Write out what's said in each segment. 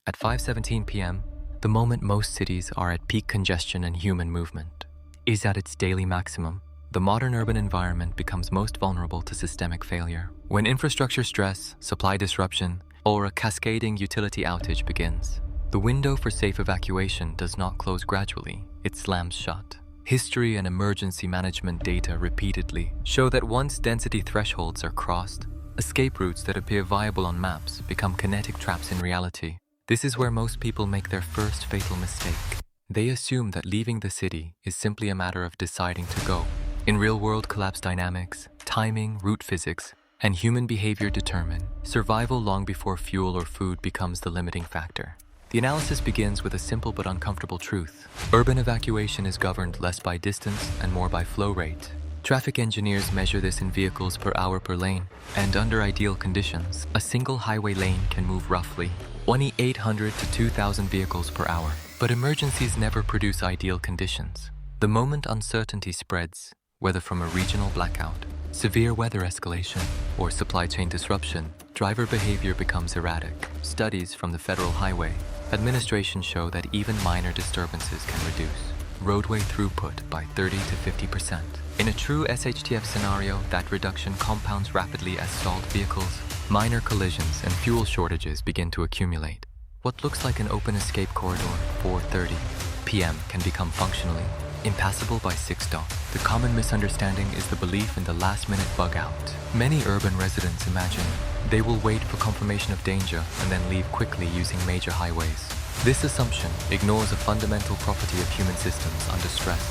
At 5:17 p.m., the moment most cities are at peak congestion and human movement is at its daily maximum, the modern urban environment becomes most vulnerable to systemic failure. When infrastructure stress, supply disruption, or a cascading utility outage begins, the window for safe evacuation does not close gradually, it slams shut. History and emergency management data repeatedly show that once density thresholds are crossed, escape routes that appear viable on maps become kinetic traps in reality. This is where most people make their first fatal mistake. They assume that leaving the city is simply a matter of deciding to go. In real-world collapse dynamics, timing, route physics, and human behavior determine survival long before fuel or food becomes the limiting factor. The analysis begins with a simple but uncomfortable truth. Urban evacuation is governed less by distance and more by flow rate. Traffic engineers measure this in vehicles per hour per lane, and under ideal conditions, a single highway lane can move roughly 2,800 to 2,000 vehicles per hour. But emergencies never produce ideal conditions. The moment uncertainty spreads, whether from a regional blackout, severe weather escalation, or supply chain disruption, driver behavior becomes erratic. Studies from the Federal Highway Administration show that even minor disturbances can reduce roadway throughput by 30 to 50%. In a true SHTF scenario, that reduction compounds rapidly as stalled vehicles, minor collisions, and fuel shortages begin to accumulate. What looks like an open escape corridor, 4:30 p.m., can become functionally impassable by 6 dawn. The common misunderstanding is the belief in the last-minute bug out. Many urban residents imagine they will wait for confirmation of danger and then leave quickly using major highways. This assumption ignores a fundamental property of human systems under stress: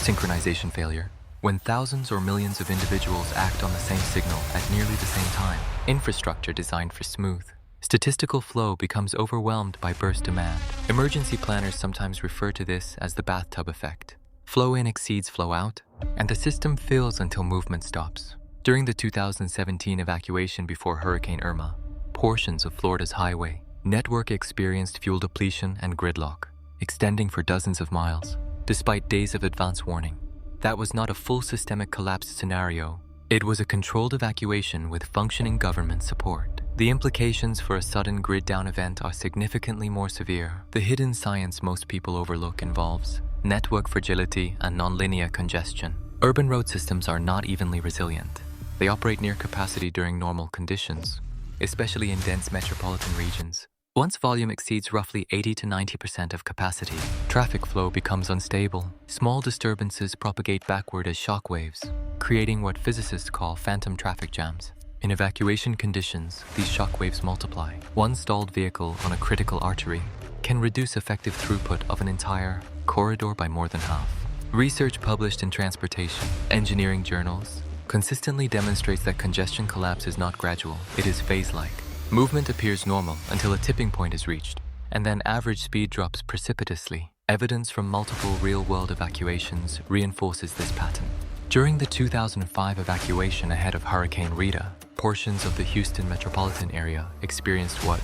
synchronization failure. When thousands or millions of individuals act on the same signal at nearly the same time, infrastructure designed for smooth statistical flow becomes overwhelmed by burst demand. Emergency planners sometimes refer to this as the bathtub effect. Flow in exceeds flow out, and the system fills until movement stops. During the 2017 evacuation before Hurricane Irma, portions of Florida's highway network experienced fuel depletion and gridlock, extending for dozens of miles, despite days of advance warning. That was not a full systemic collapse scenario. It was a controlled evacuation with functioning government support. The implications for a sudden grid-down event are significantly more severe. The hidden science most people overlook involves network fragility and nonlinear congestion. Urban road systems are not evenly resilient. They operate near capacity during normal conditions, especially in dense metropolitan regions. Once volume exceeds roughly 80 to 90% of capacity, traffic flow becomes unstable. Small disturbances propagate backward as shock waves, creating what physicists call phantom traffic jams. In evacuation conditions, these shock waves multiply. One stalled vehicle on a critical artery can reduce effective throughput of an entire corridor by more than half. Research published in transportation engineering journals consistently demonstrates that congestion collapse is not gradual, it is phase-like. Movement appears normal until a tipping point is reached, and then average speed drops precipitously. Evidence from multiple real-world evacuations reinforces this pattern. During the 2005 evacuation ahead of Hurricane Rita, portions of the Houston metropolitan area experienced what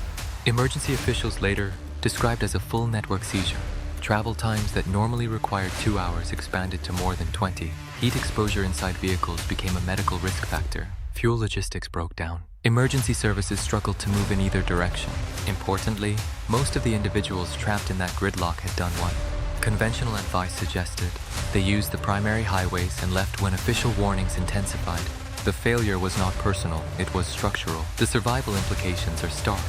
emergency officials later described as a full network seizure. Travel times that normally required 2 hours expanded to more than 20. Heat exposure inside vehicles became a medical risk factor. Fuel logistics broke down. Emergency services struggled to move in either direction. Importantly, most of the individuals trapped in that gridlock had done what conventional advice suggested. They used the primary highways and left when official warnings intensified. The failure was not personal, it was structural. The survival implications are stark.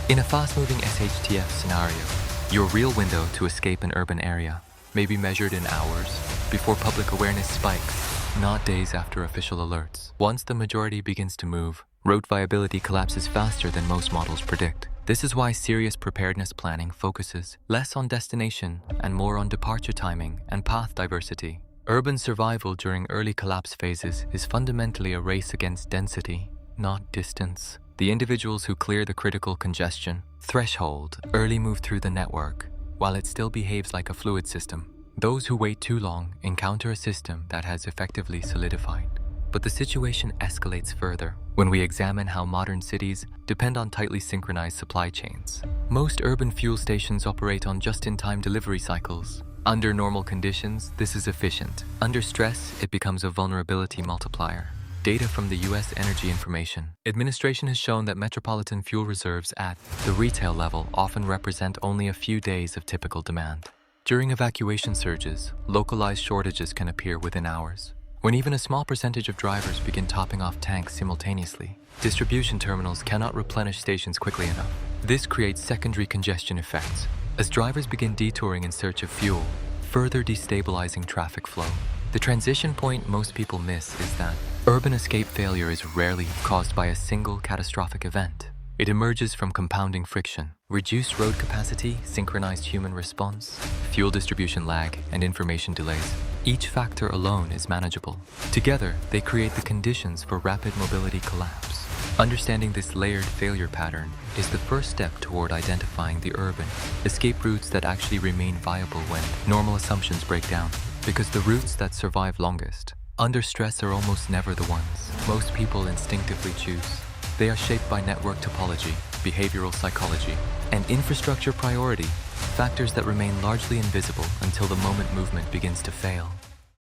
In a fast-moving SHTF scenario, your real window to escape an urban area may be measured in hours before public awareness spikes, not days after official alerts. Once the majority begins to move, road viability collapses faster than most models predict. This is why serious preparedness planning focuses less on destination and more on departure timing and path diversity. Urban survival during early collapse phases is fundamentally a race against density, not distance. The individuals who clear the critical congestion threshold early move through the network, while it still behaves like a fluid system. Those who wait too long encounter a system that has effectively solidified. But the situation escalates further when we examine how modern cities depend on tightly synchronized supply chains. Most urban fuel stations operate on just-in-time delivery cycles. Under normal conditions, this is efficient. Under stress, it becomes a vulnerability multiplier. Data from the U.S. Energy Information Administration has shown that metropolitan fuel reserves at the retail level often represent only a few days of typical demand. During evacuation surges, localized shortages can appear within hours. When even a small percentage of drivers begin topping off tanks simultaneously, distribution terminals cannot replenish stations quickly enough. This creates secondary congestion effects as drivers begin detouring in search of fuel, further destabilizing traffic flow. The transition point most people miss is that urban escape failure is rarely caused by a single catastrophic event. It emerges from compounding friction, reduced road capacity, synchronized human response, fuel distribution lag, and information delays. Each factor alone is manageable. Together, they create the conditions for rapid mobility collapse. Understanding this layered failure pattern is the first step toward identifying the urban escape routes that actually remain viable when normal assumptions break down. Because the routes that survive longest, under stress, are almost never the ones most people instinctively choose. They are shaped by network topology, behavioral psychology, and infrastructure priority, factors that remain largely invisible until the moment movement begins to fail.